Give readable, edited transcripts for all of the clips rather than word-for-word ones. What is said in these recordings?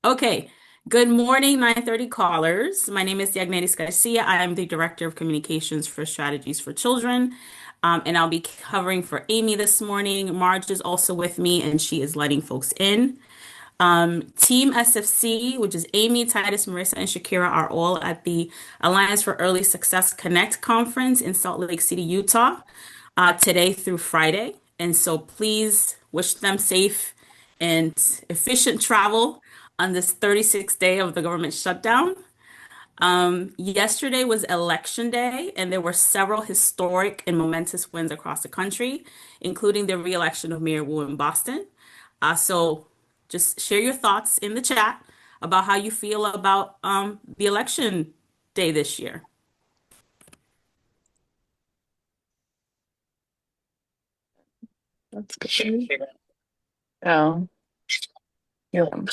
Okay. Good morning, 9:30 callers. My name is Diagnetis Garcia. I am the Director of Communications for Strategies for Children. And I'll be covering for Amy this morning. Marge is also with me, and she is letting folks in. Team SFC, which is Amy, Titus, Marissa, and Shakira, are all at the Alliance for Early Success Connect conference in Salt Lake City, Utah, today through Friday. And so please wish them safe and efficient travel on this 36th day of the government shutdown. Yesterday was election day, and there were several historic and momentous wins across the country, including the re-election of Mayor Wu in Boston. So just share your thoughts in the chat about how you feel about the election day this year. That's good. Oh, you're welcome.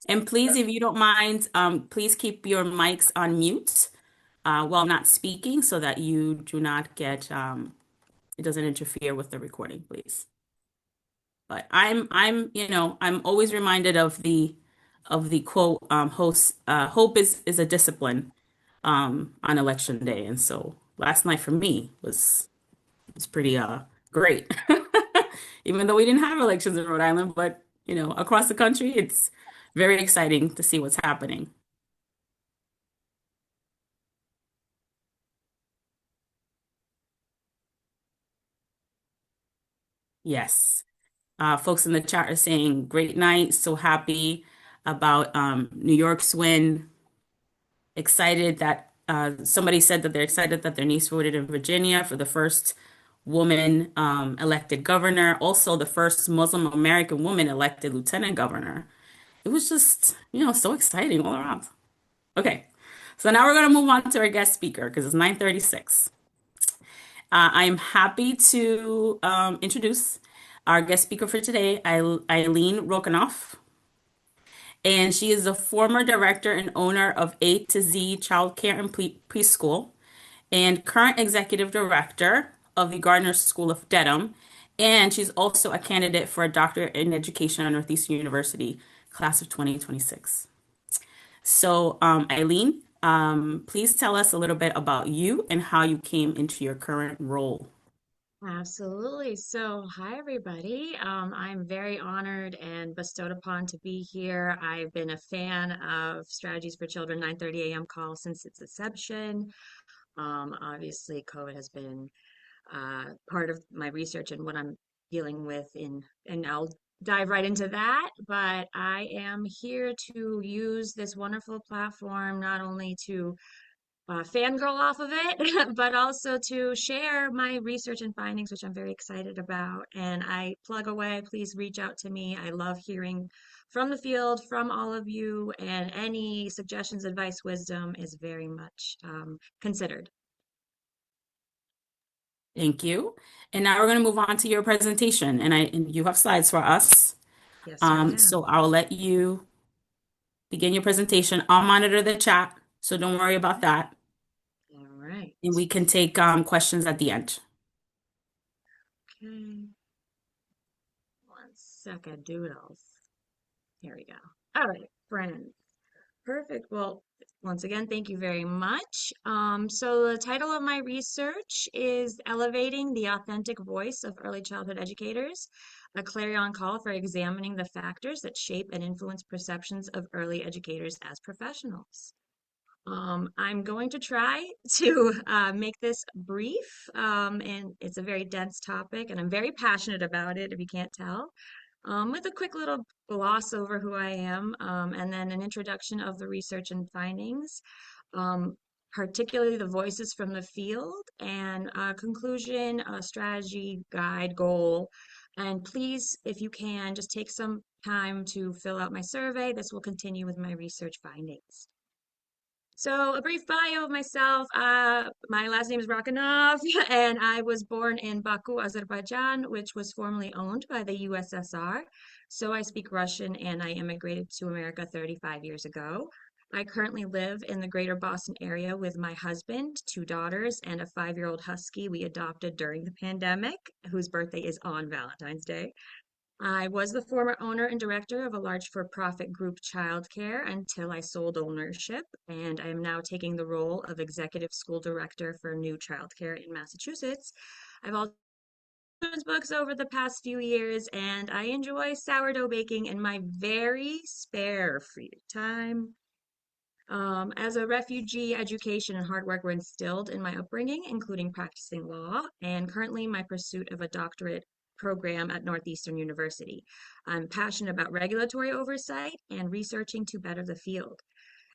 And please, if you don't mind, please keep your mics on mute while not speaking so that you do not get it doesn't interfere with the recording, please. But I'm always reminded of the quote, hope is a discipline on election day. And so last night for me was pretty great. Even though we didn't have elections in Rhode Island, but across the country, it's very exciting to see what's happening. Yes. Folks in the chat are saying great night, so happy about New York's win. Excited that somebody said that they're excited that their niece voted in Virginia for the first woman elected governor, also the first Muslim American woman elected lieutenant governor. It was just, so exciting all around. Okay, so now we're going to move on to our guest speaker because it's 9:36. I am happy to introduce our guest speaker for today, Eileen Rakhunov. And she is the former director and owner of A to Z Childcare and Preschool and current executive director of the Gardner School of Dedham. And she's also a candidate for a doctorate in education at Northeastern University, class of 2026. So, Eileen, please tell us a little bit about you and how you came into your current role. Absolutely. So, hi everybody. I'm very honored and bestowed upon to be here. I've been a fan of Strategies for Children 9:30 a.m. call since its inception. Obviously, COVID has been part of my research and what I'm dealing with and I'll dive right into that. But I am here to use this wonderful platform not only to fangirl off of it, but also to share my research and findings, which I'm very excited about. And I plug away, please reach out to me. I love hearing from the field, from all of you, and any suggestions, advice, wisdom is very much considered. Thank you. And now we're going to move on to your presentation. And you have slides for us. Yes, sir, ma'am. So I'll let you begin your presentation. I'll monitor the chat, so don't worry about that. All right. And we can take questions at the end. Okay. One second, doodles. Here we go. All right, friends. Perfect. Well, once again, thank you very much. So the title of my research is Elevating the Authentic Voice of Early Childhood Educators, a clarion call for examining the factors that shape and influence perceptions of early educators as professionals. I'm going to try to make this brief, and it's a very dense topic, and I'm very passionate about it, if you can't tell, with a quick little gloss over who I am, and then an introduction of the research and findings, um, particularly the voices from the field, and a conclusion, a strategy, guide, goal. And please, if you can, just take some time to fill out my survey. This will continue with my research findings. So, a brief bio of myself. My last name is Rakhunov, and I was born in Baku, Azerbaijan, which was formerly owned by the USSR. So, I speak Russian, and I immigrated to America 35 years ago. I currently live in the greater Boston area with my husband, two daughters, and a 5-year-old husky we adopted during the pandemic, whose birthday is on Valentine's Day. I was the former owner and director of a large for-profit group childcare until I sold ownership, and I am now taking the role of executive school director for new childcare in Massachusetts. I've also children's books over the past few years, and I enjoy sourdough baking in my very spare free time. As a refugee, education and hard work were instilled in my upbringing, including practicing law, and currently my pursuit of a doctorate program at Northeastern University. I'm passionate about regulatory oversight and researching to better the field.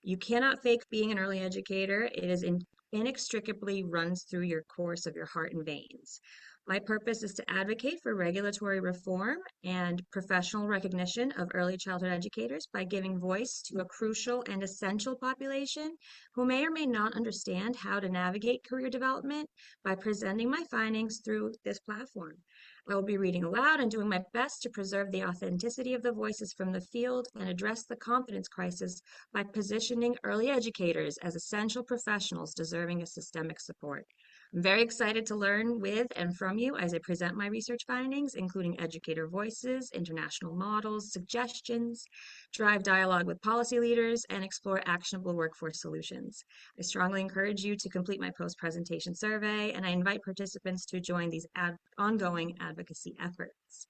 You cannot fake being an early educator. It is inextricably runs through your course of your heart and veins. My purpose is to advocate for regulatory reform and professional recognition of early childhood educators by giving voice to a crucial and essential population who may or may not understand how to navigate career development by presenting my findings through this platform. I will be reading aloud and doing my best to preserve the authenticity of the voices from the field and address the confidence crisis by positioning early educators as essential professionals deserving of systemic support. I'm very excited to learn with and from you as I present my research findings, including educator voices, international models, suggestions, drive dialogue with policy leaders, and explore actionable workforce solutions. I strongly encourage you to complete my post-presentation survey, and I invite participants to join these ongoing advocacy efforts.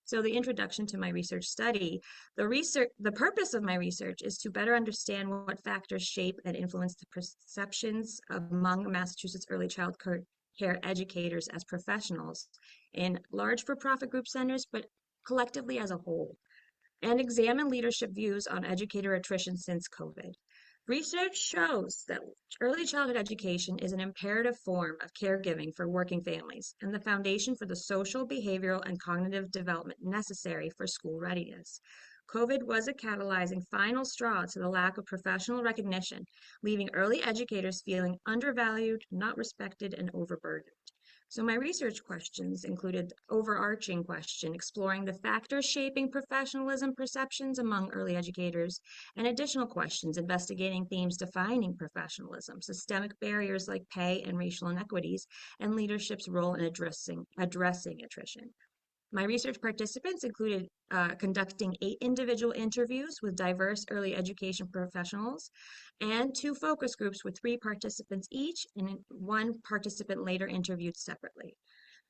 So the introduction to my research study, the purpose of my research is to better understand what factors shape and influence the perceptions among Massachusetts early child care educators as professionals in large for-profit group centers, but collectively as a whole, and examine leadership views on educator attrition since COVID. Research shows that early childhood education is an imperative form of caregiving for working families and the foundation for the social, behavioral, and cognitive development necessary for school readiness. COVID was a catalyzing final straw to the lack of professional recognition, leaving early educators feeling undervalued, not respected, and overburdened. So my research questions included overarching question exploring the factors shaping professionalism perceptions among early educators, and additional questions investigating themes defining professionalism, systemic barriers like pay and racial inequities, and leadership's role in addressing attrition. My research participants included conducting 8 individual interviews with diverse early education professionals and 2 focus groups with 3 participants each, and 1 participant later interviewed separately.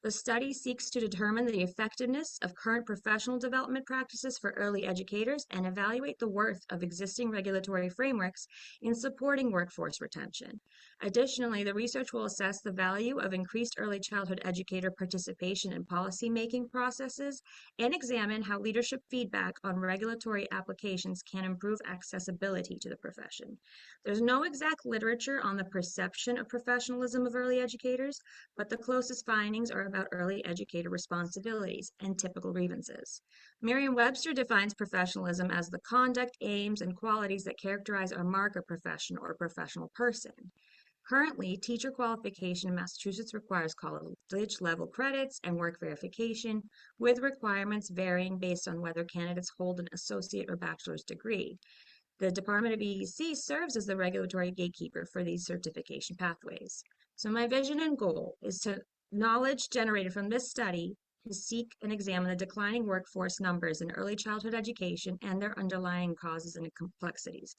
The study seeks to determine the effectiveness of current professional development practices for early educators and evaluate the worth of existing regulatory frameworks in supporting workforce retention. Additionally, the research will assess the value of increased early childhood educator participation in policy-making processes and examine how leadership feedback on regulatory applications can improve accessibility to the profession. There's no exact literature on the perception of professionalism of early educators, but the closest findings are about early educator responsibilities and typical grievances. Merriam-Webster defines professionalism as the conduct, aims, and qualities that characterize or mark a profession or professional person. Currently, teacher qualification in Massachusetts requires college level credits and work verification, with requirements varying based on whether candidates hold an associate or bachelor's degree. The Department of EDC serves as the regulatory gatekeeper for these certification pathways. So my vision and goal is to knowledge generated from this study to seek and examine the declining workforce numbers in early childhood education and their underlying causes and complexities.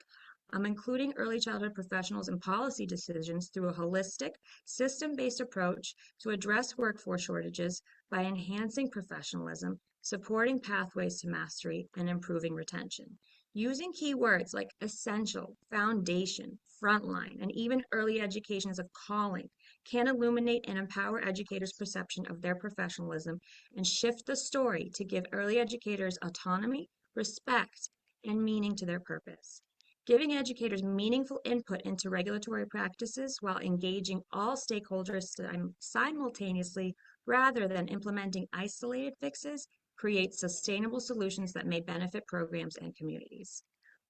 I'm including early childhood professionals in policy decisions through a holistic, system-based approach to address workforce shortages by enhancing professionalism, supporting pathways to mastery, and improving retention. Using keywords like essential, foundation, frontline, and even early education as a calling can illuminate and empower educators' perception of their professionalism and shift the story to give early educators autonomy, respect, and meaning to their purpose. Giving educators meaningful input into regulatory practices while engaging all stakeholders simultaneously rather than implementing isolated fixes creates sustainable solutions that may benefit programs and communities.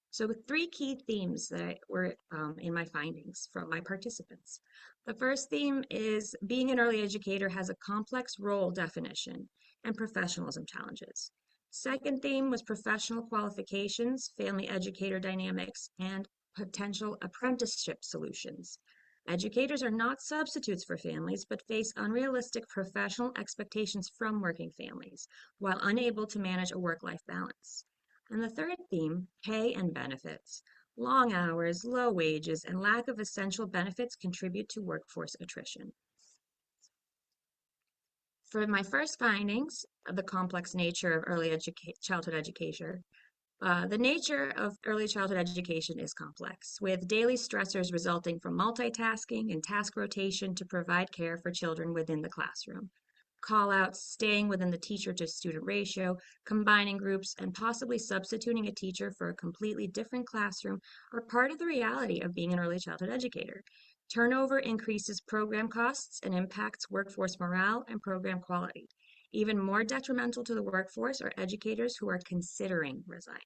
So 3 key themes that were in my findings from my participants. The first theme is being an early educator has a complex role definition and professionalism challenges. Second theme was professional qualifications, family educator dynamics, and potential apprenticeship solutions. Educators are not substitutes for families, but face unrealistic professional expectations from working families while unable to manage a work-life balance. And the third theme, pay and benefits. Long hours, low wages, and lack of essential benefits contribute to workforce attrition. For my first findings of the complex nature of childhood education, the nature of early childhood education is complex, with daily stressors resulting from multitasking and task rotation to provide care for children within the classroom. Call-outs, staying within the teacher-to-student ratio, combining groups, and possibly substituting a teacher for a completely different classroom are part of the reality of being an early childhood educator. Turnover increases program costs and impacts workforce morale and program quality. Even more detrimental to the workforce are educators who are considering resigning.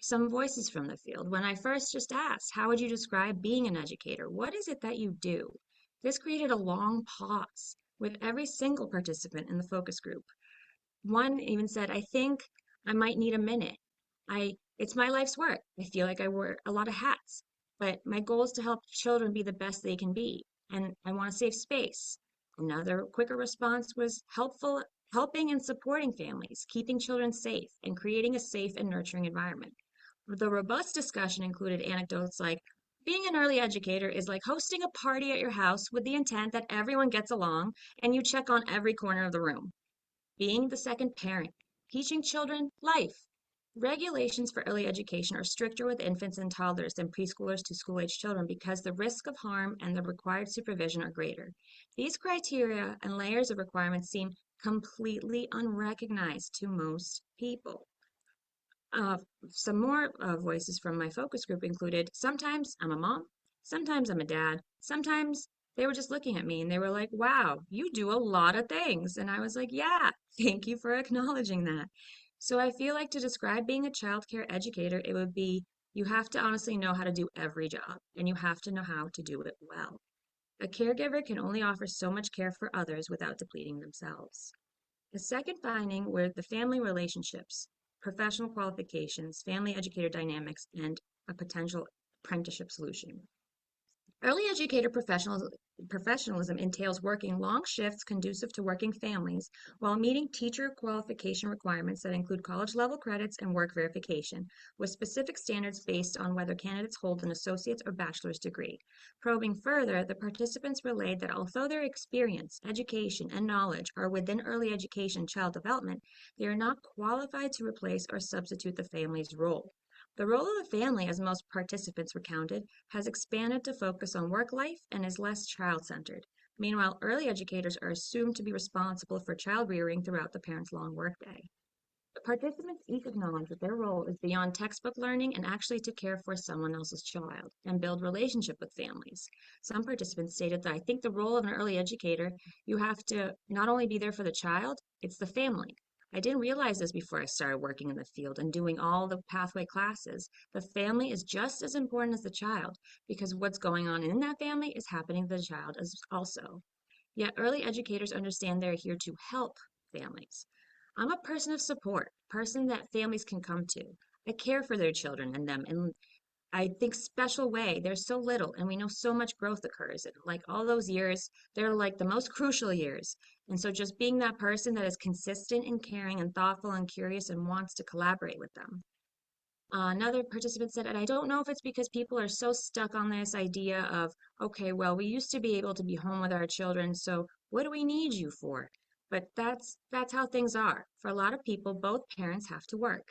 Some voices from the field. When I first just asked, how would you describe being an educator? What is it that you do? This created a long pause with every single participant in the focus group. One even said, I think I might need a minute. It's my life's work. I feel like I wear a lot of hats, but my goal is to help children be the best they can be, and I want a safe space. Another quicker response was helping and supporting families, keeping children safe, and creating a safe and nurturing environment. The robust discussion included anecdotes like, being an early educator is like hosting a party at your house with the intent that everyone gets along and you check on every corner of the room. Being the second parent, teaching children life. Regulations for early education are stricter with infants and toddlers than preschoolers to school-age children because the risk of harm and the required supervision are greater. These criteria and layers of requirements seem completely unrecognized to most people. Uh, some more voices from my focus group included, sometimes I'm a mom, sometimes I'm a dad, sometimes they were just looking at me and they were like, wow, you do a lot of things. And I was like, yeah, thank you for acknowledging that. So I feel like to describe being a childcare educator, it would be you have to honestly know how to do every job and you have to know how to do it well. A caregiver can only offer so much care for others without depleting themselves. The second finding were the family relationships, professional qualifications, family educator dynamics, and a potential apprenticeship solution. Early educator professionalism entails working long shifts conducive to working families while meeting teacher qualification requirements that include college level credits and work verification, with specific standards based on whether candidates hold an associate's or bachelor's degree. Probing further, the participants relayed that although their experience, education, and knowledge are within early education and child development, they are not qualified to replace or substitute the family's role. The role of the family, as most participants recounted, has expanded to focus on work life and is less child-centered. Meanwhile, early educators are assumed to be responsible for child rearing throughout the parent's long workday. The participants each acknowledge that their role is beyond textbook learning and actually to care for someone else's child and build relationship with families. Some participants stated that I think the role of an early educator, you have to not only be there for the child, it's the family. I didn't realize this before I started working in the field and doing all the pathway classes. The family is just as important as the child because what's going on in that family is happening to the child as also. Yet early educators understand they're here to help families. I'm a person of support, person that families can come to. I care for their children and them in I think special way. There's so little and we know so much growth occurs. Like all those years, they're like the most crucial years. And so just being that person that is consistent and caring and thoughtful and curious and wants to collaborate with them. Another participant said, and I don't know if it's because people are so stuck on this idea of, okay, well, we used to be able to be home with our children, so what do we need you for? But that's how things are. For a lot of people, both parents have to work.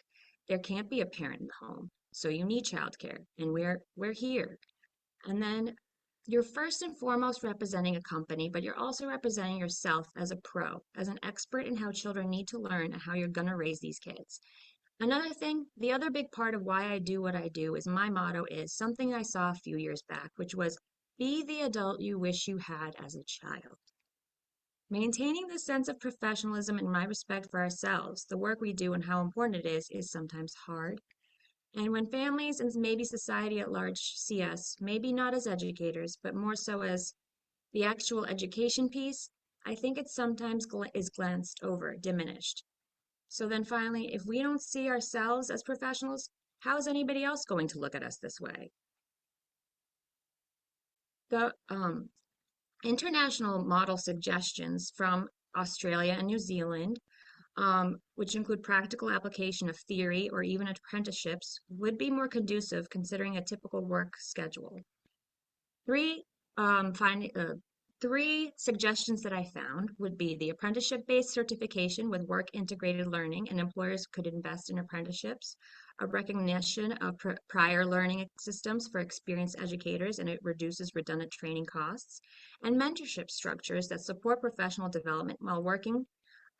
There can't be a parent in the home, so you need childcare, and we're here. And then you're first and foremost representing a company, but you're also representing yourself as a pro, as an expert in how children need to learn and how you're going to raise these kids. Another thing, the other big part of why I do what I do is my motto is something I saw a few years back, which was be the adult you wish you had as a child. Maintaining this sense of professionalism and my respect for ourselves, the work we do and how important it is sometimes hard. And when families and maybe society at large see us, maybe not as educators, but more so as the actual education piece, I think it sometimes is glanced over, diminished. So then finally, if we don't see ourselves as professionals, how is anybody else going to look at us this way? The international model suggestions from Australia and New Zealand, which include practical application of theory or even apprenticeships, would be more conducive considering a typical work schedule. Three um, find, uh, three suggestions that I found would be the apprenticeship-based certification with work integrated learning, and employers could invest in apprenticeships, a recognition of prior learning systems for experienced educators, and it reduces redundant training costs, and mentorship structures that support professional development while working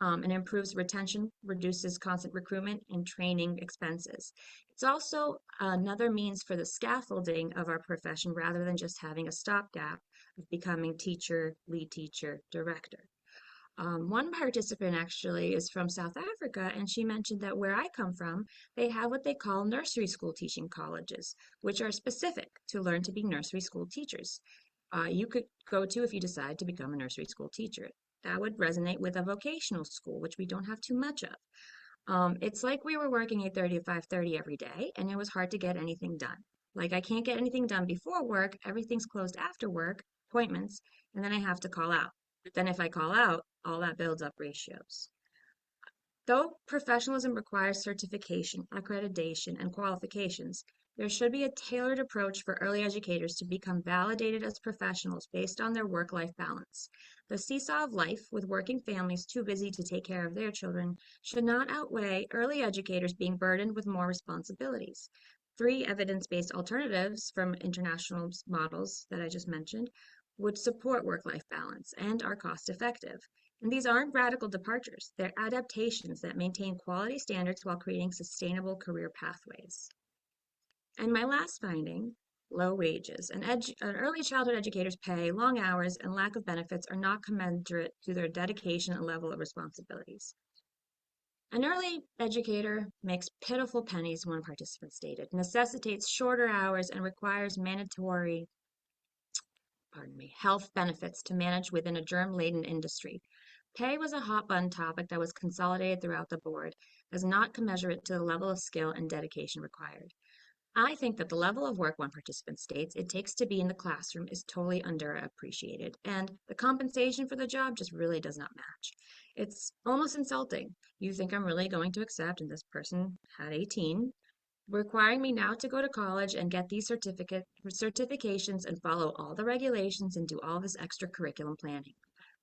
and improves retention, reduces constant recruitment and training expenses. It's also another means for the scaffolding of our profession rather than just having a stopgap of becoming teacher, lead teacher, director. One participant actually is from South Africa, and she mentioned that where I come from, they have what they call nursery school teaching colleges, which are specific to learn to be nursery school teachers. You could go to if you decide to become a nursery school teacher. That would resonate with a vocational school, which we don't have too much of. It's like we were working 8:30 to 5:30 every day, and it was hard to get anything done. Like I can't get anything done before work, everything's closed after work, appointments, and then I have to call out. Then if I call out, all that builds up ratios. Though professionalism requires certification, accreditation, and qualifications, there should be a tailored approach for early educators to become validated as professionals based on their work-life balance. The seesaw of life, with working families too busy to take care of their children, should not outweigh early educators being burdened with more responsibilities. Three evidence-based alternatives from international models that I just mentioned would support work-life balance and are cost-effective. And these aren't radical departures, they're adaptations that maintain quality standards while creating sustainable career pathways. And my last finding, low wages. An early childhood educator's pay, long hours, and lack of benefits are not commensurate to their dedication and level of responsibilities. An early educator makes pitiful pennies, one participant stated, necessitates shorter hours, and requires mandatory health benefits to manage within a germ-laden industry. Pay was a hot-button topic that was consolidated throughout the board as not commensurate to the level of skill and dedication required. I think that the level of work one participant states it takes to be in the classroom is totally underappreciated, and the compensation for the job just really does not match. It's almost insulting. You think I'm really going to accept, and this person had 18, requiring me now to go to college and get these certifications and follow all the regulations and do all this extra curriculum planning.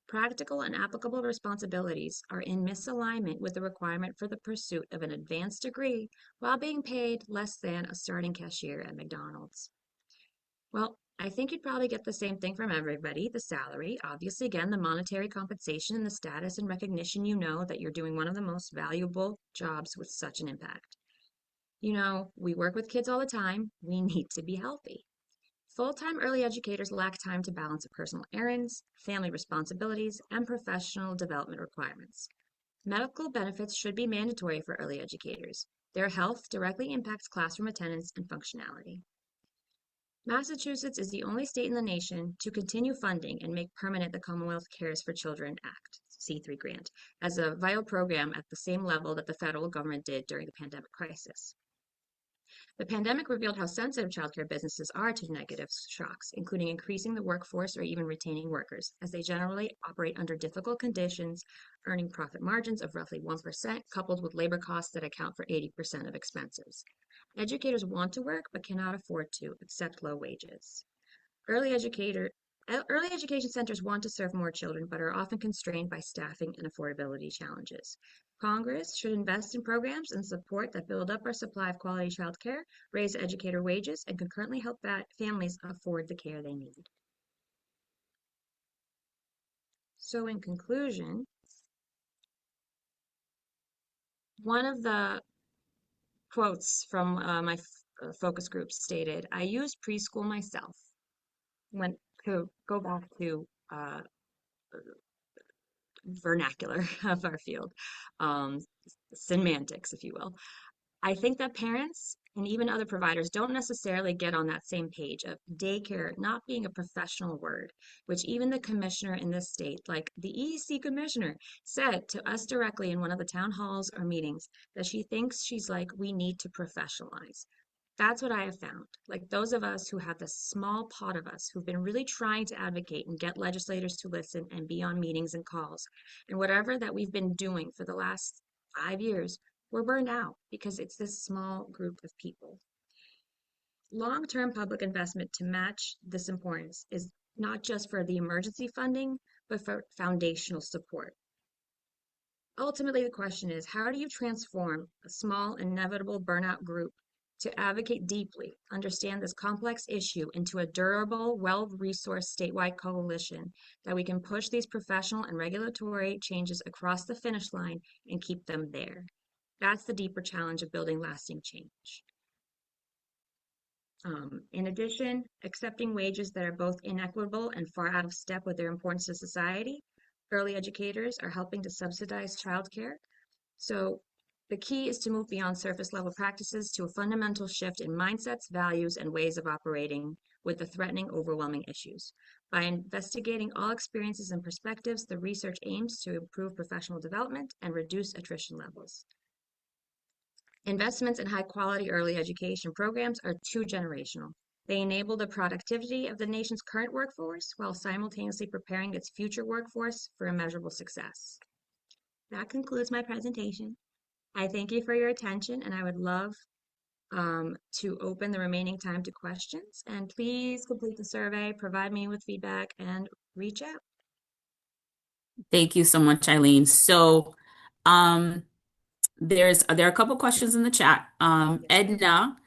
Practical and applicable responsibilities are in misalignment with the requirement for the pursuit of an advanced degree while being paid less than a starting cashier at McDonald's. Well, I think you'd probably get the same thing from everybody, the salary, obviously, again, the monetary compensation and the status and recognition you know that you're doing one of the most valuable jobs with such an impact. You know, we work with kids all the time. We need to be healthy. Full-time early educators lack time to balance personal errands, family responsibilities, and professional development requirements. Medical benefits should be mandatory for early educators. Their health directly impacts classroom attendance and functionality. Massachusetts is the only state in the nation to continue funding and make permanent the Commonwealth Cares for Children Act, C3 grant, as a vital program at the same level that the federal government did during the pandemic crisis. The pandemic revealed how sensitive childcare businesses are to negative shocks, including increasing the workforce or even retaining workers, as they generally operate under difficult conditions, earning profit margins of roughly 1%, coupled with labor costs that account for 80% of expenses. Educators want to work but cannot afford to accept low wages. Early education centers want to serve more children but are often constrained by staffing and affordability challenges. Congress should invest in programs and support that build up our supply of quality child care, raise educator wages, and concurrently help families afford the care they need. So in conclusion, one of the quotes from my focus group stated, "I use preschool myself." When to go back to vernacular of our field, um, semantics, if you will. I think that parents and even other providers don't necessarily get on that same page of daycare not being a professional word, which even the commissioner in this state, like the EEC commissioner, said to us directly in one of the town halls or meetings that she thinks she's like, we need to professionalize. That's what I have found. Like those of us who have the small pot of us who've been really trying to advocate and get legislators to listen and be on meetings and calls and whatever that we've been doing for the last 5 years, we're burned out because it's this small group of people. Long-term public investment to match this importance is not just for the emergency funding, but for foundational support. Ultimately, the question is, how do you transform a small, inevitable burnout group to advocate deeply, understand this complex issue into a durable, well-resourced statewide coalition that we can push these professional and regulatory changes across the finish line and keep them there? That's the deeper challenge of building lasting change. In addition, accepting wages that are both inequitable and far out of step with their importance to society, early educators are helping to subsidize childcare. So the key is to move beyond surface level practices to a fundamental shift in mindsets, values, and ways of operating with the threatening, overwhelming issues. By investigating all experiences and perspectives, the research aims to improve professional development and reduce attrition levels. Investments in high quality early education programs are too generational. They enable the productivity of the nation's current workforce while simultaneously preparing its future workforce for immeasurable success. That concludes my presentation. I thank you for your attention, and I would love to open the remaining time to questions. And please complete the survey, provide me with feedback, and reach out. Thank you so much, Eileen. So, um, there are a couple questions in the chat. Edna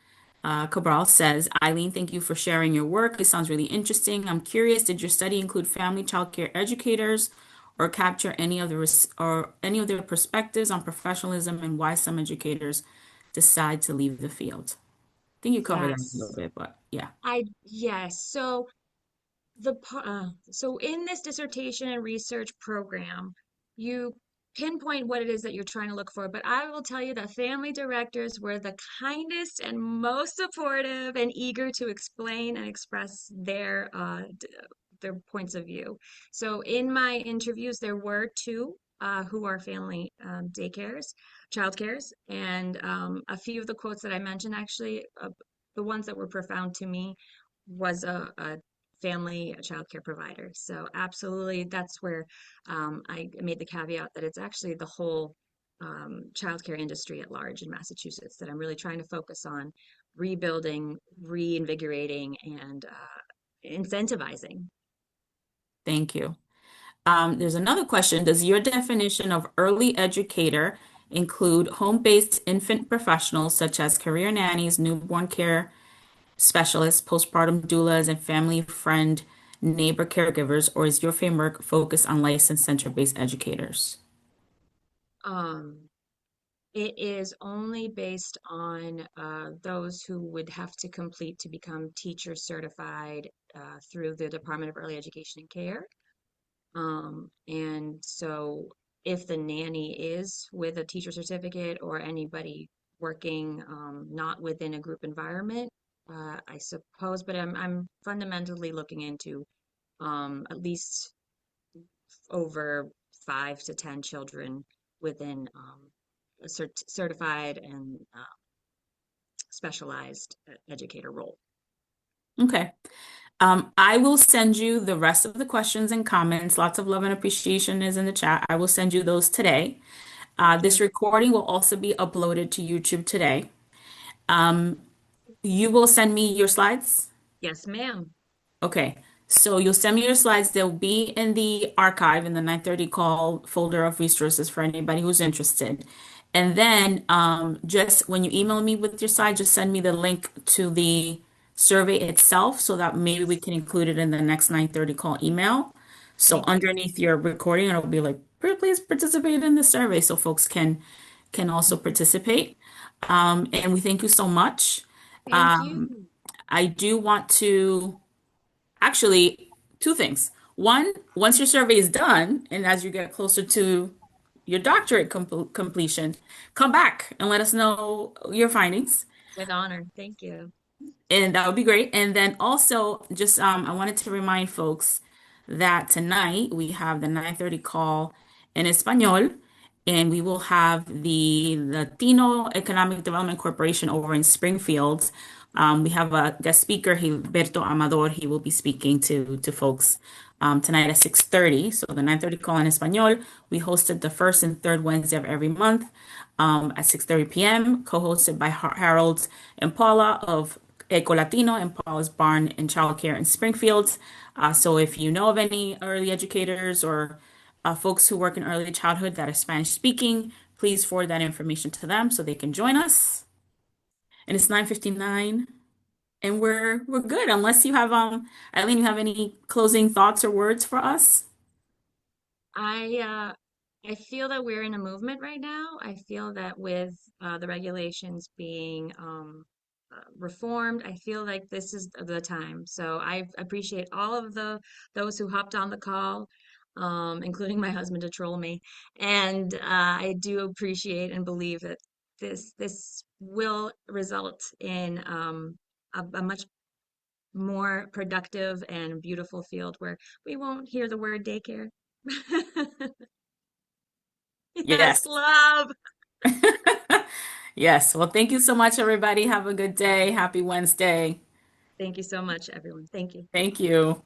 Cabral says, Eileen, thank you for sharing your work. It sounds really interesting. I'm curious, did your study include family childcare educators or capture any of their perspectives on professionalism and why some educators decide to leave the field? I think you covered that a little Yes, bit, but yeah. yes. So in this dissertation and research program, you pinpoint what it is that you're trying to look for, but I will tell you that family directors were the kindest and most supportive and eager to explain and express their points of view. So in my interviews, there were two who are family childcares, and a few of the quotes that I mentioned actually, the ones that were profound to me was a family childcare provider. So absolutely, that's where I made the caveat that it's actually the whole childcare industry at large in Massachusetts that I'm really trying to focus on rebuilding, reinvigorating, and incentivizing. Thank you. There's another question. Does your definition of early educator include home-based infant professionals such as career nannies, newborn care specialists, postpartum doulas, and family friend neighbor caregivers, or is your framework focused on licensed center-based educators? Um, it is only based on those who would have to complete to become teacher certified through the Department of Early Education and Care. And so if the nanny is with a teacher certificate or anybody working not within a group environment, I suppose, but I'm fundamentally looking into at least over 5 to 10 children within a certified and specialized educator role. Okay. I will send you the rest of the questions and comments. Lots of love and appreciation is in the chat. I will send you those today. Thank This you. recording will also be uploaded to YouTube today. You will send me your slides? Yes, ma'am. Okay. So you'll send me your slides. They'll be in the archive in the 9:30 call folder of resources for anybody who's interested. And then just when you email me with your slides, just send me the link to the survey itself so that maybe we can include it in the next 9:30 call email. So Thank you. underneath your recording, it'll be like, please participate in the survey so folks can also participate. And we thank you so much. Thank you. I do want to actually two things. One, once your survey is done, and as you get closer to your doctorate completion, come back and let us know your findings. With honor. Thank you. And that would be great. And then also, just I wanted to remind folks that tonight we have the 9:30 call in Espanol, and we will have the Latino Economic Development Corporation over in Springfield We have a guest speaker, Gilberto Amador. He will be speaking to folks tonight at 6:30. So the 9:30 call in Espanol. We hosted the first and third Wednesday of every month at 6:30 p.m., co-hosted by Harold and Paula of Eco Latino and Paula's Barn and Childcare in Springfield. So if you know of any early educators or folks who work in early childhood that are Spanish speaking, please forward that information to them so they can join us. And it's 9:59, and we're good unless you have Eileen, you have any closing thoughts or words for us? I I feel that we're in a movement right now. I feel that with the regulations being reformed, I feel like this is the time. So I appreciate all of those who hopped on the call, including my husband to troll me. And I do appreciate and believe that this will result in a much more productive and beautiful field where we won't hear the word daycare. Yes. Yes, love. Yes. Well, thank you so much, everybody. Have a good day. Happy Wednesday. Thank you so much, everyone. Thank you. Thank you.